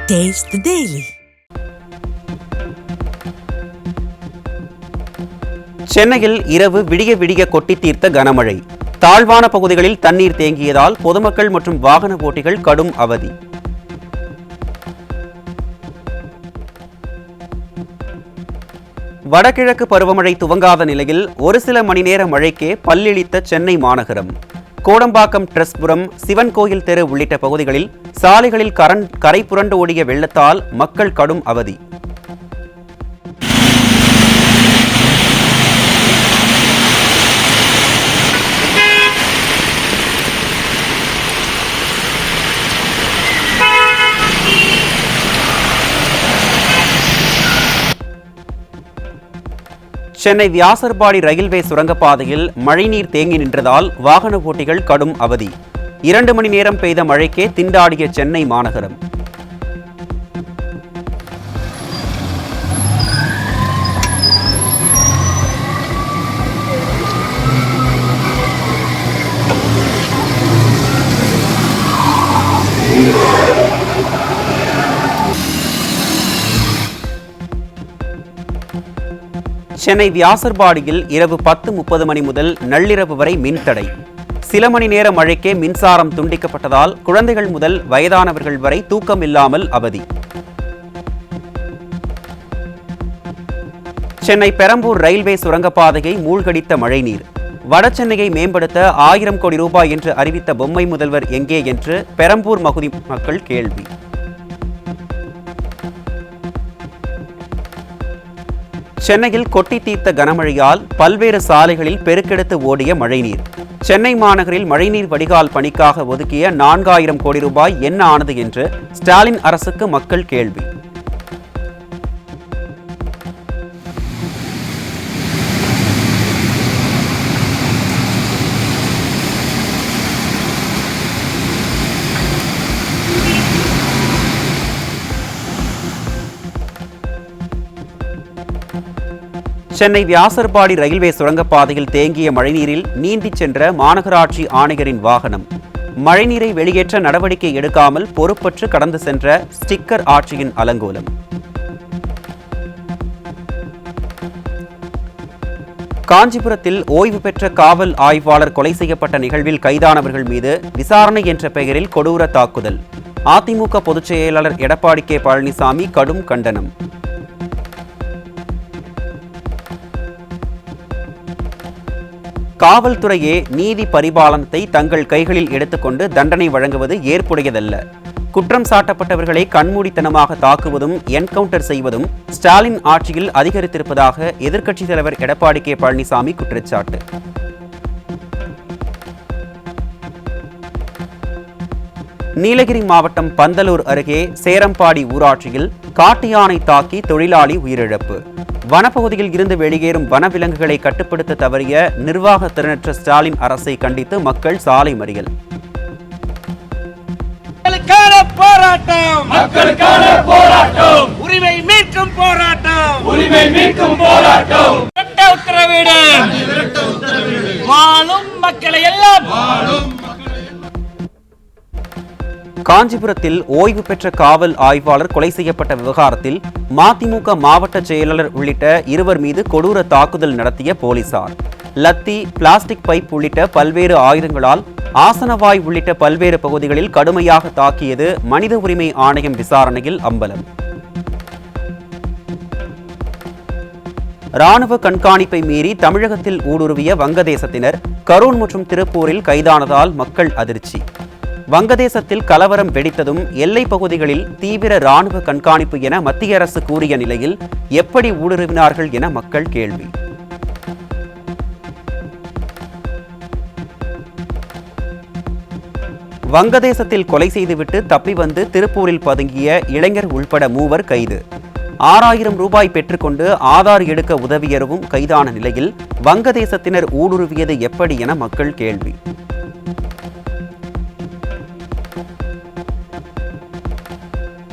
Taste the Daily. சென்னையில் இரவு விடிய விடிய கொட்டி தீர்த்த கனமழை. தாழ்வான பகுதிகளில் தண்ணீர் தேங்கியதால் பொதுமக்கள் மற்றும் வாகன ஓட்டிகள் கடும் அவதி. வடகிழக்கு பருவமழை துவங்காத நிலையில் ஒரு சில மணி நேர மழைக்கே பல்லிழித்த சென்னை மாநகரம். கோடம்பாக்கம், ட்ரெஸ்புரம், சிவன் கோயில் தெரு உள்ளிட்ட பகுதிகளில் சாலைகளில் கரை புரண்டு ஓடிய வெள்ளத்தால் மக்கள் கடும் அவதி. சென்னை வியாசர்பாடி ரயில்வே சுரங்கப்பாதையில் மழைநீர் தேங்கி நின்றதால் வாகன ஓட்டிகள் கடும் அவதி. 2 மணி நேரம் பெய்த மழைக்கே திண்டாடிய சென்னை மாநகரம். சென்னை வியாசர்பாடியில் இரவு 10:30 மணி முதல் நள்ளிரவு வரை மின்தடை. சில மணி நேர மழைக்கே மின்சாரம் துண்டிக்கப்பட்டதால் குழந்தைகள் முதல் வயதானவர்கள் வரை தூக்கம் இல்லாமல் அவதி. சென்னை பெரம்பூர் ரயில்வே சுரங்கப்பாதையை மூழ்கடித்த மழைநீர். வடசென்னையை மேம்படுத்த 1000 கோடி ரூபாய் என்று அறிவித்த பொம்மை முதல்வர் எங்கே என்று பெரம்பூர் பகுதி மக்கள் கேள்வி. சென்னையில் கொட்டி தீர்த்த கனமழையால் பல்வேறு சாலைகளில் பெருக்கெடுத்து ஓடிய மழைநீர். சென்னை மாநகரில் மழைநீர் வடிகால் பணிக்காக ஒதுக்கிய 4000 கோடி ரூபாய் என்ன ஆனது என்று ஸ்டாலின் அரசுக்கு மக்கள் கேள்வி. சென்னை வியாசர்பாடி ரயில்வே சுரங்கப்பாதையில் தேங்கிய மழைநீரில் நீந்திச் சென்ற மாநகராட்சி ஆணையரின் வாகனம். மழைநீரை வெளியேற்ற நடவடிக்கை எடுக்காமல் பொறுப்பற்று கடந்து சென்ற ஸ்டிக்கர் ஆட்சியின் அலங்கோலம். காஞ்சிபுரத்தில் ஓய்வு பெற்ற காவல் ஆய்வாளர் கொலை செய்யப்பட்ட நிகழ்வில் கைதானவர்கள் மீது விசாரணை என்ற பெயரில் கொடூர தாக்குதல். அதிமுக பொதுச் செயலாளர் எடப்பாடி கே பழனிசாமி கடும் கண்டனம். காவல்துறையே நீதி பரிபாலனத்தை தங்கள் கைகளில் எடுத்துக்கொண்டு தண்டனை வழங்குவது ஏற்புடையதல்ல. குற்றம் சாட்டப்பட்டவர்களை கண்மூடித்தனமாக தாக்குவதும் என்கவுண்டர் செய்வதும் ஸ்டாலின் ஆட்சியில் அதிகரித்திருப்பதாக எதிர்க்கட்சித் தலைவர் எடப்பாடி கே பழனிசாமி குற்றச்சாட்டு. நீலகிரி மாவட்டம் பந்தலூர் அருகே சேரம்பாடி ஊராட்சியில் காட்டு யானை தாக்கி தொழிலாளி உயிரிழப்பு. வனப்பகுதியில் இருந்து வெளியேறும் வனவிலங்குகளை கட்டுப்படுத்த தவறிய நிர்வாக திறனற்ற ஸ்டாலின் அரசை கண்டித்து மக்கள் சாலை மறியல். உரிமை மீட்கும் போராட்டம் வாழும் மக்களை எல்லாம். காஞ்சிபுரத்தில் ஓய்வு பெற்ற காவல் ஆய்வாளர் கொலை செய்யப்பட்ட விவகாரத்தில் மதிமுக மாவட்ட செயலாளர் உள்ளிட்ட 2 மீது கொடூர தாக்குதல் நடத்திய போலீசார். லத்தி, பிளாஸ்டிக் பைப் உள்ளிட்ட பல்வேறு ஆயுதங்களால் ஆசனவாய் உள்ளிட்ட பல்வேறு பகுதிகளில் கடுமையாக தாக்கியது மனித உரிமை ஆணையம் விசாரணையில் அம்பலம். ராணுவ கண்காணிப்பை மீறி தமிழகத்தில் ஊடுருவிய வங்கதேசத்தினர் கரூர் மற்றும் திருப்பூரில் கைதானதால் மக்கள் அதிர்ச்சி. வங்கதேசத்தில் கலவரம் வெடித்ததும் எல்லை பகுதிகளில் தீவிர ராணுவ கண்காணிப்பு என மத்திய அரசு கூறிய நிலையில் எப்படி ஊடுருவினார்கள் என மக்கள் கேள்வி. வங்கதேசத்தில் கொலை செய்துவிட்டு தப்பி வந்து திருப்பூரில் பதுங்கிய இளைஞர் உள்பட 3 கைது. 6000 ரூபாய் பெற்றுக்கொண்டு ஆதார் எடுக்க உதவியரும் கைதான நிலையில் வங்கதேசத்தினர் ஊடுருவியது எப்படி என மக்கள் கேள்வி.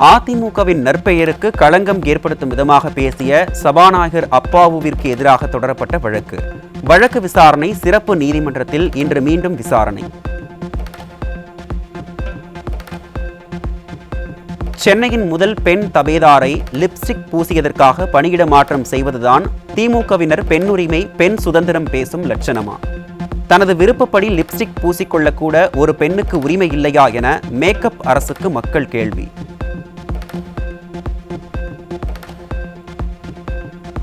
அதிமுகவின் நற்பெயருக்கு களங்கம் ஏற்படுத்தும் விதமாக பேசிய சபாநாயகர் அப்பாவுவிற்கு எதிராக தொடரப்பட்ட வழக்கு விசாரணை சிறப்பு நீதிமன்றத்தில் இன்று மீண்டும் விசாரணை. சென்னையின் முதல் பெண் தபேதாரை லிப்ஸ்டிக் பூசியதற்காக பணியிட மாற்றம் செய்வதுதான் திமுகவினர் பெண்ணுரிமை, பெண் சுதந்திரம் பேசும் லட்சணமா? தனது விருப்பப்படி லிப்ஸ்டிக் பூசிக்கொள்ளக்கூட ஒரு பெண்ணுக்கு உரிமை இல்லையா என மேக்கப் அரசுக்கு மக்கள் கேள்வி.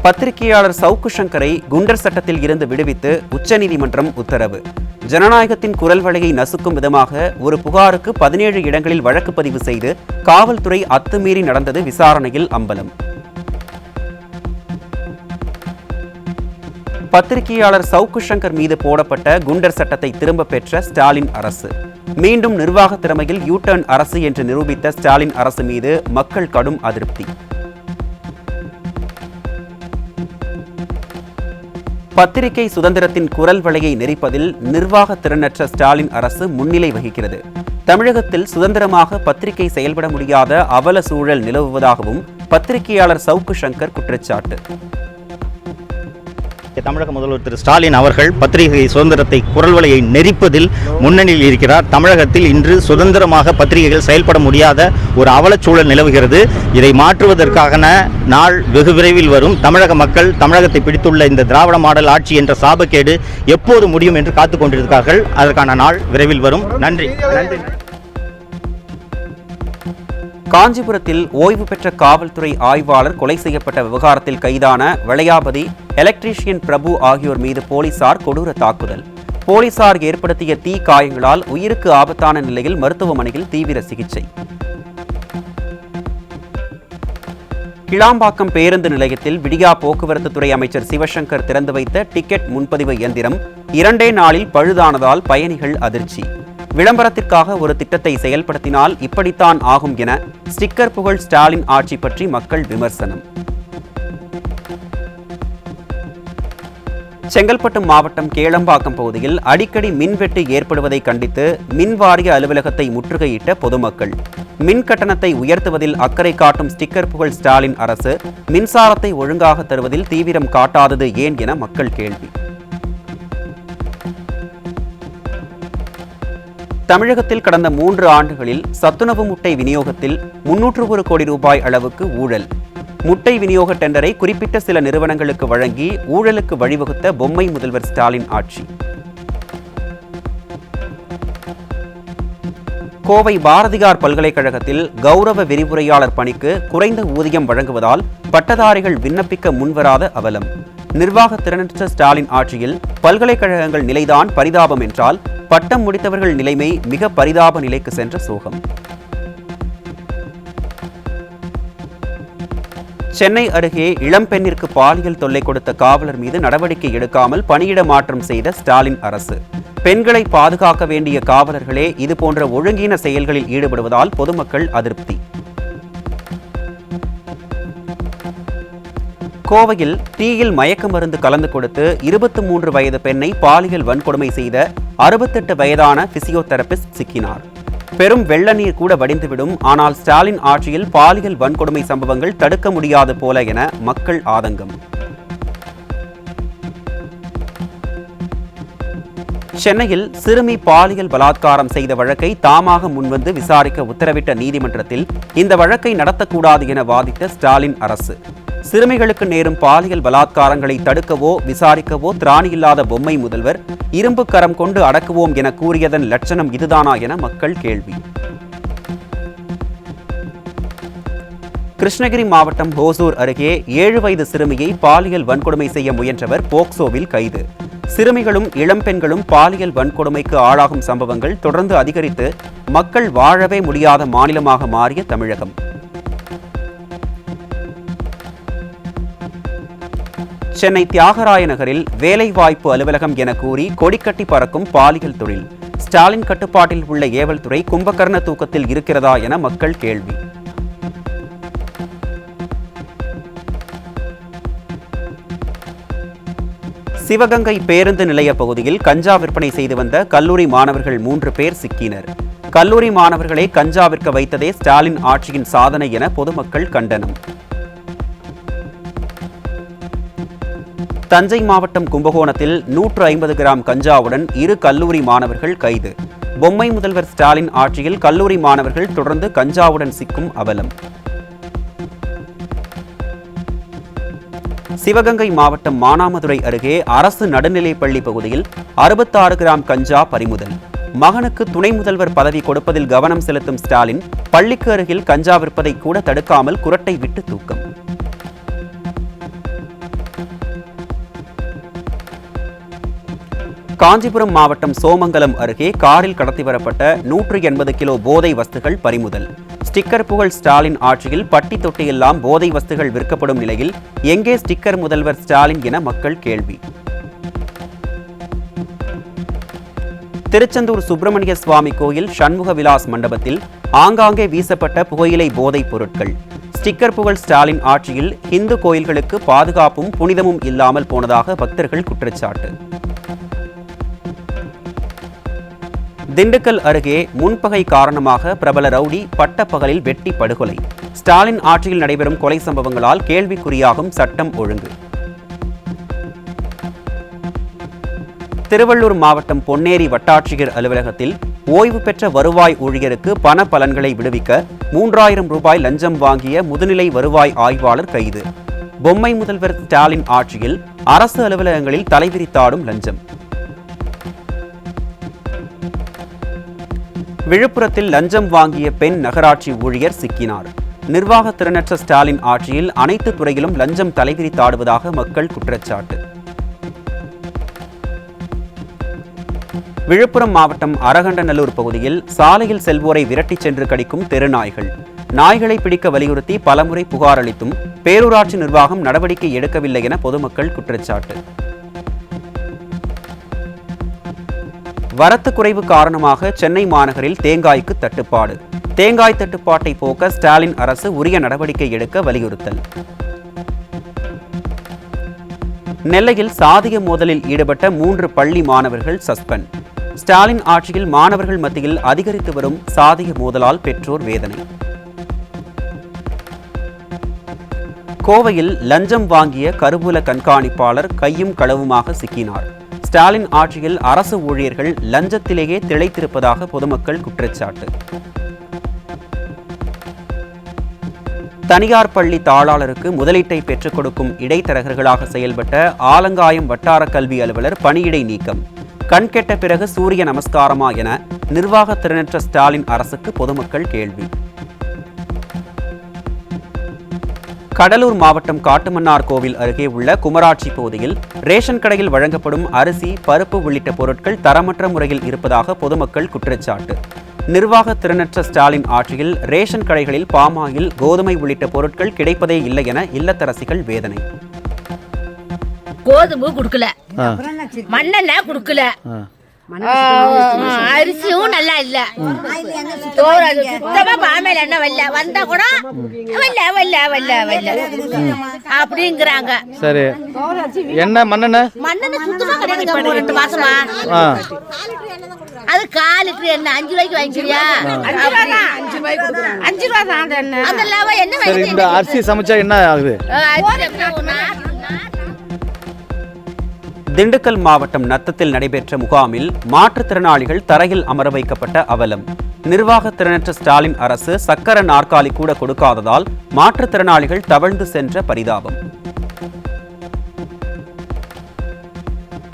பத்திரிகையாளர் சவுக்கு சங்கரை குண்டர் சட்டத்தில் இருந்து விடுவித்து உச்சநீதிமன்றம் உத்தரவு. ஜனநாயகத்தின் குரல் வளையை நசுக்கும் விதமாக ஒரு புகாருக்கு 17 இடங்களில் வழக்கு பதிவு செய்து காவல்துறை அத்துமீறி நடந்தது விசாரணையில் அம்பலம். பத்திரிகையாளர் சவுக்கு சங்கர் மீது போடப்பட்ட குண்டர் சட்டத்தை திரும்ப பெற்ற ஸ்டாலின் அரசு. மீண்டும் நிர்வாக திறமையில் யூ-டர்ன் அரசு என்று நிரூபித்த ஸ்டாலின் அரசு மீது மக்கள் கடும் அதிருப்தி. பத்திரிகை சுதந்திரத்தின் குரல் வளையை நெரிப்பதில் நிர்வாக திறனற்ற ஸ்டாலின் அரசு முன்னிலை வகிக்கிறது. தமிழகத்தில் சுதந்திரமாக பத்திரிகை செயல்பட முடியாத அவல சூழல் நிலவுவதாகவும் பத்திரிகையாளர் சவுக்கு சங்கர் குற்றச்சாட்டு. தமிழக முதல்வர் திரு ஸ்டாலின் அவர்கள் பத்திரிகை சுதந்திரத்தை குரல் வளையை நெரிப்பதில் முன்னணியில் இருக்கிறார். தமிழகத்தில் இன்று சுதந்திரமாக பத்திரிகைகள் செயல்பட முடியாத ஒரு அவலச்சூழல் நிலவுகிறது. இதை மாற்றுவதற்கான நாள் வெகு விரைவில் வரும். தமிழக மக்கள் தமிழகத்தை பிடித்துள்ள இந்த திராவிட மாடல் ஆட்சி என்ற சாபக்கேடு எப்போது முடியும் என்று காத்துக் கொண்டிருக்கிறார்கள். அதற்கான நாள் விரைவில் வரும். நன்றி. காஞ்சிபுரத்தில் ஓய்வு பெற்ற காவல்துறை ஆய்வாளர் கொலை செய்யப்பட்ட விவகாரத்தில் கைதான வளையாபதி, எலக்ட்ரீஷியன் பிரபு ஆகியோர் மீது போலீசார் கொடூர தாக்குதல். போலீசார் ஏற்படுத்திய தீ காயங்களால் உயிருக்கு ஆபத்தான நிலையில் மருத்துவமனையில் தீவிர சிகிச்சை. கிளாம்பாக்கம் பேருந்து நிலையத்தில் விடியா போக்குவரத்து துறை அமைச்சர் சிவசங்கர் திறந்து வைத்த டிக்கெட் முன்பதிவு இயந்திரம் 2 நாளில் பழுதானதால் பயணிகள் அதிர்ச்சி. விளம்பரத்திற்காக ஒரு திட்டத்தை செயல்படுத்தினால் இப்படித்தான் ஆகும் என ஸ்டிக்கர் புகழ் ஸ்டாலின் ஆட்சி பற்றி மக்கள் விமர்சனம். செங்கல்பட்டு மாவட்டம் கேளம்பாக்கம் பகுதியில் அடிக்கடி மின்வெட்டு ஏற்படுவதை கண்டித்து மின்வாரிய அலுவலகத்தை முற்றுகையிட்ட பொதுமக்கள். மின் கட்டணத்தை உயர்த்துவதில் அக்கறை காட்டும் ஸ்டிக்கர் புகழ் ஸ்டாலின் அரசு மின்சாரத்தை ஒழுங்காக தருவதில் தீவிரம் காட்டாதது ஏன் என மக்கள் கேள்வி. தமிழகத்தில் கடந்த 3 ஆண்டுகளில் சத்துணவு முட்டை விநியோகத்தில் 301 கோடி ரூபாய் அளவுக்கு ஊழல். முட்டை விநியோக டெண்டரை குறிப்பிட்ட சில நிறுவனங்களுக்கு வழங்கி ஊழலுக்கு வழிவகுத்த பொம்மை முதல்வர் ஸ்டாலின் ஆட்சி. கோவை பாரதியார் பல்கலைக்கழகத்தில் கௌரவ விரிவுரையாளர் பணிக்கு குறைந்த ஊதியம் வழங்குவதால் பட்டதாரிகள் விண்ணப்பிக்க முன்வராத அவலம். நிர்வாக திறனற்ற ஸ்டாலின் ஆட்சியில் பல்கலைக்கழகங்கள் நிலைதான் பரிதாபம் என்றால் பட்டம் முடித்தவர்கள் நிலைமை மிக பரிதாப நிலைக்கு சென்ற சோகம். சென்னை அருகே இளம்பெண்ணிற்கு பாலியல் தொல்லை கொடுத்த காவலர் மீது நடவடிக்கை எடுக்காமல் பணியிட மாற்றம் செய்த ஸ்டாலின் அரசு. பெண்களை பாதுகாக்க வேண்டிய காவலர்களே இதுபோன்ற ஒழுங்கீன செயல்களில் ஈடுபடுவதால் பொதுமக்கள் அதிருப்தி. கோவையில் டீயில் மயக்க மருந்து கலந்து கொடுத்து 23 வயது பெண்ணை பாலியல் வன்கொடுமை செய்த 68 வயதான பிசியோதெரபிஸ்ட் சிக்கினார். பெரும் வெள்ள நீர் கூட வடிந்துவிடும், ஆனால் ஸ்டாலின் ஆட்சியில் பாலியல் வன்கொடுமை சம்பவங்கள் தடுக்க முடியாது போல என மக்கள் ஆதங்கம். சென்னையில் சிறுமி பாலியல் பலாத்காரம் செய்த வழக்கை தாமாக முன்வந்து விசாரிக்க உத்தரவிட்ட நீதிமன்றத்தில் இந்த வழக்கை நடத்தக்கூடாது என வாதிட்ட ஸ்டாலின் அரசு. சிறுமிகளுக்கு நேரும் பாலியல் பலாத்காரங்களை தடுக்கவோ விசாரிக்கவோ திராணியில்லாத பொம்மை முதல்வர் இரும்பு கரம் கொண்டு அடக்குவோம் என கூறியதன் லட்சணம் இதுதானா என மக்கள் கேள்வி. கிருஷ்ணகிரி மாவட்டம் ஹோசூர் அருகே 7 வயது சிறுமியை பாலியல் வன்கொடுமை செய்ய முயன்றவர் போக்சோவில் கைது. சிறுமிகளும் இளம்பெண்களும் பாலியல் வன்கொடுமைக்கு ஆளாகும் சம்பவங்கள் தொடர்ந்து அதிகரித்து மக்கள் வாழவே முடியாத மாநிலமாக மாறிய தமிழகம். சென்னை தியாகராய நகரில் வேலைவாய்ப்பு அலுவலகம் என கூறி கொடிக்கட்டி பறக்கும் பாலியல் தொழில். ஸ்டாலின் கட்டுப்பாட்டில் உள்ள ஏவல் துறை கும்பகர்ண தூக்கத்தில் இருக்கிறதா என மக்கள் கேள்வி. சிவகங்கை பேருந்து நிலைய பகுதியில் கஞ்சா விற்பனை செய்து வந்த கல்லூரி மாணவர்கள் 3 பேர் சிக்கினர். கல்லூரி மாணவர்களை கஞ்சா விற்க வைத்ததே ஸ்டாலின் ஆட்சியின் சாதனை என பொதுமக்கள் கண்டனம். தஞ்சை மாவட்டம் கும்பகோணத்தில் 150 கிராம் கஞ்சாவுடன் 2 கல்லூரி மாணவர்கள் கைது. பொம்மை முதல்வர் ஸ்டாலின் ஆட்சியில் கல்லூரி மாணவர்கள் தொடர்ந்து கஞ்சாவுடன் சிக்கும் அவலம். சிவகங்கை மாவட்டம் மானாமதுரை அருகே அரசு நடுநிலைப்பள்ளி பகுதியில் 66 கிராம் கஞ்சா பறிமுதல். மகனுக்கு துணை முதல்வர் பதவி கொடுப்பதில் கவனம் செலுத்தும் ஸ்டாலின் பள்ளிக்கு அருகில் கஞ்சா விற்பதை கூட தடுக்காமல் குரட்டை விட்டு தூக்கம். காஞ்சிபுரம் மாவட்டம் சோமங்கலம் அருகே காரில் கடத்தி வரப்பட்ட 180 கிலோ போதை வஸ்துகள் பறிமுதல். ஸ்டிக்கர் புகழ் ஸ்டாலின் ஆட்சியில் பட்டி தொட்டியெல்லாம் போதை வஸ்துகள் விற்கப்படும் நிலையில் எங்கே ஸ்டிக்கர் முதல்வர் ஸ்டாலின் என மக்கள் கேள்வி. திருச்செந்தூர் சுப்பிரமணிய சுவாமி கோயில் சண்முக விலாஸ் மண்டபத்தில் ஆங்காங்கே வீசப்பட்ட புகையிலை போதைப் பொருட்கள். ஸ்டிக்கர் புகழ் ஸ்டாலின் ஆட்சியில் இந்து கோயில்களுக்கு பாதுகாப்பும் புனிதமும் இல்லாமல் போனதாக பக்தர்கள் குற்றச்சாட்டு. திண்டுக்கல் அருகே முன்பகை காரணமாக பிரபல ரவுடி பட்டப்பகலில் வெட்டி படுகொலை. ஸ்டாலின் ஆட்சியில் நடைபெறும் கொலை சம்பவங்களால் கேள்விக்குறியாகும் சட்டம் ஒழுங்கு. திருவள்ளூர் மாவட்டம் பொன்னேரி வட்டாட்சியர் அலுவலகத்தில் ஓய்வு பெற்ற வருவாய் ஊழியருக்கு பண பலன்களை விடுவிக்க 3000 ரூபாய் லஞ்சம் வாங்கிய முதுநிலை வருவாய் ஆய்வாளர் கைது. பொம்மை முதல்வர் ஸ்டாலின் ஆட்சியில் அரசு அலுவலகங்களில் தலைவிரித்தாடும் லஞ்சம். விழுப்புரத்தில் லஞ்சம் வாங்கிய பெண் நகராட்சி ஊழியர் சிக்கினார். நிர்வாக திறனற்ற ஸ்டாலின் ஆட்சியில் அனைத்து துறையிலும் லஞ்சம் தலைவிரித்தாடுவதாக மக்கள் குற்றச்சாட்டு. விழுப்புரம் மாவட்டம் அரகண்டநல்லூர் பகுதியில் சாலையில் செல்வோரை விரட்டிச் சென்று கடிக்கும் தெருநாய்கள். நாய்களை பிடிக்க வலியுறுத்தி பலமுறை புகார் அளித்தும் பேரூராட்சி நிர்வாகம் நடவடிக்கை எடுக்கவில்லை என பொதுமக்கள் குற்றச்சாட்டு. வரத்து குறைவு காரணமாக சென்னை மாநகரில் தேங்காய்க்கு தட்டுப்பாடு. தேங்காய் தட்டுப்பாட்டை போக்க ஸ்டாலின் அரசு உரிய நடவடிக்கை எடுக்க வலியுறுத்தல். நெல்லையில் சாதிய மோதலில் ஈடுபட்ட 3 பள்ளி மாணவர்கள் சஸ்பெண்ட். ஸ்டாலின் ஆட்சியில் மாணவர்கள் மத்தியில் அதிகரித்து வரும் சாதிய மோதலால் பெற்றோர் வேதனை. கோவையில் லஞ்சம் வாங்கிய கருவூல கண்காணிப்பாளர் கையும் களவுமாக சிக்கினார். ஸ்டாலின் ஆட்சியில் அரசு ஊழியர்கள் லஞ்சத்திலேயே திளைத்திருப்பதாக பொதுமக்கள் குற்றச்சாட்டு. தனியார் பள்ளி தாளாளருக்கு முதலீட்டை பெற்றுக் கொடுக்கும் இடைத்தரகர்களாக செயல்பட்ட ஆலங்காயம் வட்டார கல்வி அலுவலர் பணியிடை நீக்கம். கண்கெட்ட பிறகு சூரிய நமஸ்காரமா என நிர்வாக திறனற்ற ஸ்டாலின் அரசுக்கு பொதுமக்கள் கேள்வி. கடலூர் மாவட்டம் காட்டுமன்னார் கோவில் அருகே உள்ள குமராட்சி பகுதியில் ரேஷன் கடையில் வழங்கப்படும் அரிசி, பருப்பு உள்ளிட்ட பொருட்கள் தரமற்ற முறையில் இருப்பதாக பொதுமக்கள் குற்றச்சாட்டு. நிர்வாக திறனற்ற ஸ்டாலின் ஆட்சியில் ரேஷன் கடைகளில் பாமாயில், கோதுமை உள்ளிட்ட பொருட்கள் கிடைப்பதே இல்லை என இல்லத்தரசிகள் வேதனை. கோதுமை குடுக்கல, மண்ணெண்ணெய் குடுக்கல, அரிசியும் நல்லா இல்ல, சுத்தமா பாமையில என்ன வரல, வந்தா கூட வரல அப்படிங்கிறாங்க. சரி, என்ன மண்ணெண்ணெய் சுத்தமா கிடையாது 2 மாசமா. அது 1/4 லிட்டர் என்ன 5 ரூபாய்க்கு வாங்கிக்கிறியா? 5 ரூபா தான் என்ன. இந்த அரிசி சமைச்சா என்ன ஆகுது? திண்டுக்கல் மாவட்டம் நத்தத்தில் நடைபெற்ற முகாமில் மாற்றுத்திறனாளிகள் தரையில் அமர வைக்கப்பட்ட அவலம். நிர்வாக திறனற்ற ஸ்டாலின் அரசு சக்கர நாற்காலி கூட கொடுக்காததால் மாற்றுத்திறனாளிகள் தவழ்ந்து சென்ற பரிதாபம்.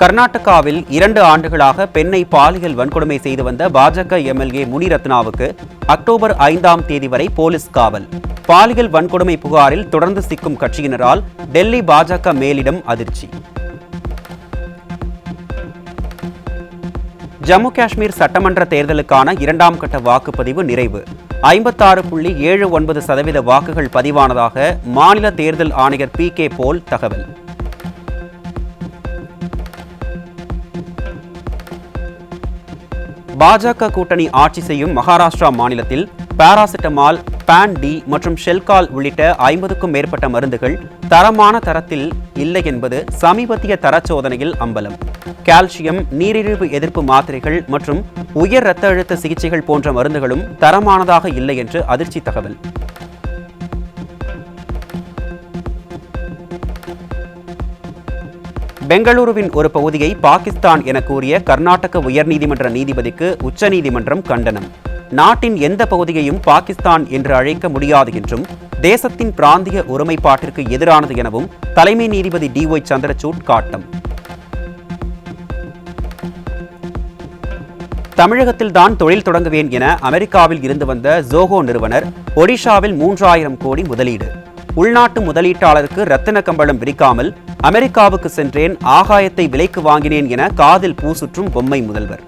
கர்நாடகாவில் 2 ஆண்டுகளாக பெண்ணை பாலியல் வன்கொடுமை செய்து வந்த பாஜக எம்எல்ஏ முனிரத்னாவுக்கு அக்டோபர் 5ஆம் தேதி வரை போலீஸ் காவல். பாலியல் வன்கொடுமை புகாரில் தொடர்ந்து சிக்கும் கட்சியினரால் டெல்லி பாஜக மேலிடம் அதிர்ச்சி. ஜம்மு காஷ்மீர் சட்டமன்ற தேர்தலுக்கான 2ஆம் கட்ட வாக்குப்பதிவு நிறைவு. 56.79% வாக்குகள் பதிவானதாக மாநில தேர்தல் ஆணையர் PK போல் தகவல். பாஜக கூட்டணி ஆட்சி செய்யும் மகாராஷ்டிரா மாநிலத்தில் பாராசிட்டமால், பான் டி மற்றும் ஷெல்கால் உள்ளிட்ட 50க்கும் மேற்பட்ட மருந்துகள் தரமான தரத்தில் இல்லை என்பது சமீபத்திய தரச்சோதனையில் அம்பலம். கால்சியம், நீரிழிவு எதிர்ப்பு மாத்திரைகள் மற்றும் உயர் இரத்த அழுத்த சிகிச்சைகள் போன்ற மருந்துகளும் தரமானதாக இல்லை என்று அதிர்ச்சி தகவல். பெங்களூருவின் ஒரு பகுதியை பாகிஸ்தான் என கூறிய கர்நாடக உயர்நீதிமன்ற நீதிபதிக்கு உச்சநீதிமன்றம் கண்டனம். நாட்டின் எந்த பகுதியையும் பாகிஸ்தான் என்று அழைக்க முடியாது என்றும், தேசத்தின் பிராந்திய ஒருமைப்பாட்டிற்கு எதிரானது எனவும் தலைமை நீதிபதி DY சந்திரசூட் காட்டம். தமிழகத்தில்தான் தொழில் தொடங்குவேன் என அமெரிக்காவில் இருந்து வந்த ஜோஹோ நிறுவனர் ஒடிஷாவில் 3000 கோடி முதலீடு. உள்நாட்டு முதலீட்டாளருக்கு ரத்தின கம்பளம் விரிக்காமல் அமெரிக்காவுக்கு சென்றேன், ஆகாயத்தை விலைக்கு வாங்கினேன் என காதில் பூ சுற்றும் பொம்மை முதல்வர்.